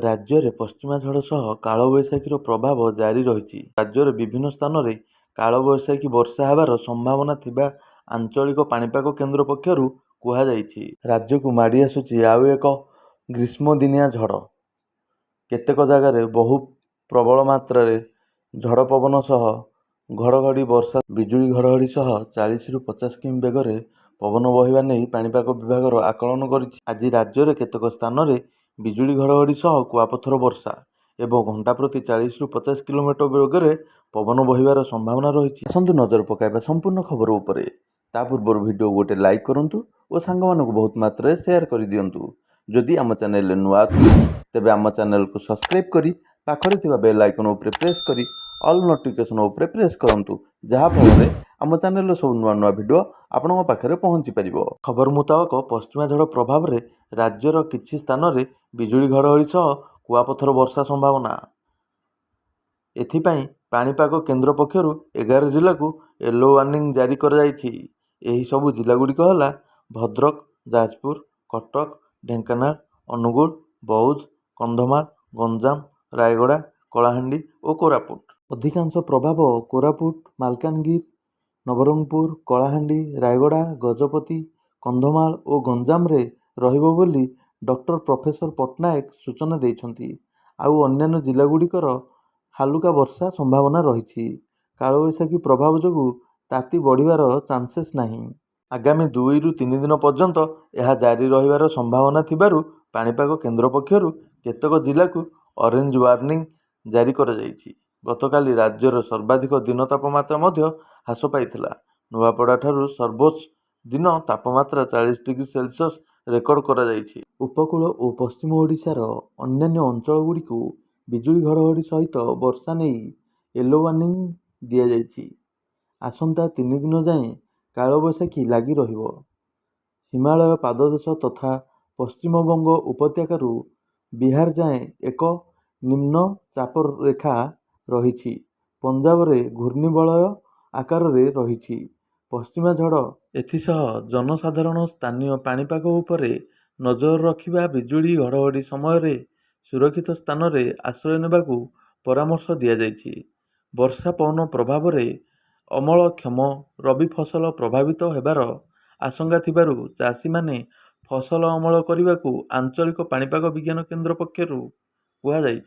ରାଜ୍ୟରେ ପଶ୍ଚିମା ଝଡ଼ ସହ କାଳବୈଶାଖୀର ପ୍ରଭାବ ଜାରି ରହିଛି। ରାଜ୍ୟର ବିଭିନ୍ନ ସ୍ଥାନରେ କାଳବୈଶାଖୀ ବର୍ଷା ହେବାର ସମ୍ଭାବନା ଥିବା ଆଞ୍ଚଳିକ ପାଣିପାଗ କେନ୍ଦ୍ର ପକ୍ଷରୁ କୁହାଯାଇଛି। ରାଜ୍ୟକୁ ମାଡ଼ି ଆସୁଛି ଆଉ ଏକ ଗ୍ରୀଷ୍ମଦିନିଆ ଝଡ଼। କେତେକ ଜାଗାରେ ବହୁ ପ୍ରବଳ ମାତ୍ରାରେ ଝଡ଼ ପବନ ସହ ଘଡ଼ଘଡ଼ି ବର୍ଷା, ବିଜୁଳି ଘଡ଼ଘଡ଼ି ସହ 40ରୁ 50 କିମି ବେଗରେ ପବନ ବହିବା ନେଇ ପାଣିପାଗ ବିଭାଗର ଆକଳନ କରିଛି। ଆଜି ରାଜ୍ୟରେ କେତେକ ସ୍ଥାନରେ ବିଜୁଳି ଘଡ଼ଘଡ଼ି ସହ କୁଆପଥର ବର୍ଷା ଏବଂ ଘଣ୍ଟା ପ୍ରତି 40ରୁ 50 କିଲୋମିଟର ବେଗରେ ପବନ ବହିବାର ସମ୍ଭାବନା ରହିଛି। ଆସନ୍ତୁ ନଜର ପକାଇବା ସମ୍ପୂର୍ଣ୍ଣ ଖବର ଉପରେ। ତା ପୂର୍ବରୁ ଭିଡ଼ିଓ ଗୋଟେ ଲାଇକ୍ କରନ୍ତୁ ଓ ସାଙ୍ଗମାନଙ୍କୁ ବହୁତ ମାତ୍ରାରେ ସେୟାର କରିଦିଅନ୍ତୁ। ଯଦି ଆମ ଚ୍ୟାନେଲରେ ନୂଆ ଅଛନ୍ତି ତେବେ ଆମ ଚ୍ୟାନେଲକୁ ସବସ୍କ୍ରାଇବ୍ କରି ପାଖରେ ଥିବା ବେଲ୍ ଆଇକନ୍ ଉପରେ ପ୍ରେସ୍ କରି ଅଲ୍ ନୋଟିଫିକେସନ୍ ଉପରେ ପ୍ରେସ୍ କରନ୍ତୁ, ଯାହାଫଳରେ ଆମ ଚ୍ୟାନେଲର ସବୁ ନୂଆ ନୂଆ ଭିଡ଼ିଓ ଆପଣଙ୍କ ପାଖରେ ପହଞ୍ଚି ପାରିବ। ଖବର ମୁତାବକ ପଶ୍ଚିମା ଝଡ଼ ପ୍ରଭାବରେ ରାଜ୍ୟର କିଛି ସ୍ଥାନରେ ବିଜୁଳି ଘଡ଼ଘଡ଼ି ସହ କୁଆପଥର ବର୍ଷା ସମ୍ଭାବନା। ଏଥିପାଇଁ ପାଣିପାଗ କେନ୍ଦ୍ର ପକ୍ଷରୁ 11 ଜିଲ୍ଲାକୁ ୟେଲୋ ୱାର୍ଣ୍ଣିଂ ଜାରି କରାଯାଇଛି। ଏହି ସବୁ ଜିଲ୍ଲାଗୁଡ଼ିକ ହେଲା ଭଦ୍ରକ, ଯାଜପୁର, କଟକ, ଢେଙ୍କାନାଳ, ଅନୁଗୁଳ, ବୌଦ୍ଧ, କନ୍ଧମାଳ, ଗଞ୍ଜାମ, ରାୟଗଡ଼ା, କଳାହାଣ୍ଡି ଓ କୋରାପୁଟ। ଅଧିକାଂଶ ପ୍ରଭାବ କୋରାପୁଟ, ମାଲକାନଗିରି, ନବରଙ୍ଗପୁର, କଳାହାଣ୍ଡି, ରାୟଗଡ଼ା, ଗଜପତି, କନ୍ଧମାଳ ଓ ଗଞ୍ଜାମରେ ରହିବ ବୋଲି ଡକ୍ଟର ପ୍ରଫେସର ପଟ୍ଟନାୟକ ସୂଚନା ଦେଇଛନ୍ତି। ଆଉ ଅନ୍ୟାନ୍ୟ ଜିଲ୍ଲାଗୁଡ଼ିକର ହାଲୁକା ବର୍ଷା ସମ୍ଭାବନା ରହିଛି। କାଳବୈଶାଖୀ ପ୍ରଭାବ ଯୋଗୁଁ ତାତି ବଢ଼ିବାର ଚାନ୍ସେସ୍ ନାହିଁ। ଆଗାମୀ 2ରୁ 3 ଦିନ ପର୍ଯ୍ୟନ୍ତ ଏହା ଜାରି ରହିବାର ସମ୍ଭାବନା ଥିବାରୁ ପାଣିପାଗ କେନ୍ଦ୍ର ପକ୍ଷରୁ କେତେକ ଜିଲ୍ଲାକୁ ଅରେଞ୍ଜ ୱାର୍ଣ୍ଣିଂ ଜାରି କରାଯାଇଛି। ଗତକାଲି ରାଜ୍ୟର ସର୍ବାଧିକ ଦିନ ତାପମାତ୍ରା ମଧ୍ୟ ହ୍ରାସ ପାଇଥିଲା। ନୂଆପଡ଼ାଠାରୁ ସର୍ବୋଚ୍ଚ ଦିନ ତାପମାତ୍ରା 40 ଡିଗ୍ରୀ ସେଲସିୟସ୍ ରେକର୍ଡ କରାଯାଇଛି। ଉପକୂଳ ଓ ପଶ୍ଚିମ ଓଡ଼ିଶାର ଅନ୍ୟାନ୍ୟ ଅଞ୍ଚଳଗୁଡ଼ିକୁ ବିଜୁଳି ଘଡ଼ଘଡ଼ି ସହିତ ବର୍ଷା ନେଇ ୟେଲୋ ୱାର୍ଣ୍ଣିଂ ଦିଆଯାଇଛି। ଆସନ୍ତା 3 ଦିନ ଯାଏଁ କାଳବୈଶାଖୀ ଲାଗି ରହିବ। ହିମାଳୟ ପାଦଦେଶ ତଥା ପଶ୍ଚିମବଙ୍ଗ ଉପତ୍ୟକାରୁ ବିହାର ଯାଏଁ ଏକ ନିମ୍ନ ଚାପରେଖା ରହିଛି। ପଞ୍ଜାବରେ ଘୂର୍ଣ୍ଣିବଳୟ ଆକାରରେ ରହିଛି ପଶ୍ଚିମା ଝଡ଼। ଏଥିସହ ଜନସାଧାରଣ ସ୍ଥାନୀୟ ପାଣିପାଗ ଉପରେ ନଜର ରଖିବା, ବିଜୁଳି ଘଡ଼ଘଡ଼ି ସମୟରେ ସୁରକ୍ଷିତ ସ୍ଥାନରେ ଆଶ୍ରୟ ନେବାକୁ ପରାମର୍ଶ ଦିଆଯାଇଛି। ବର୍ଷା ପବନ ପ୍ରଭାବରେ ଅମଳକ୍ଷମ ରବି ଫସଲ ପ୍ରଭାବିତ ହେବାର ଆଶଙ୍କା ଥିବାରୁ ଚାଷୀମାନେ ଫସଲ ଅମଳ କରିବାକୁ ଆଞ୍ଚଳିକ ପାଣିପାଗ ବିଜ୍ଞାନ କେନ୍ଦ୍ର ପକ୍ଷରୁ କୁହାଯାଇଛି।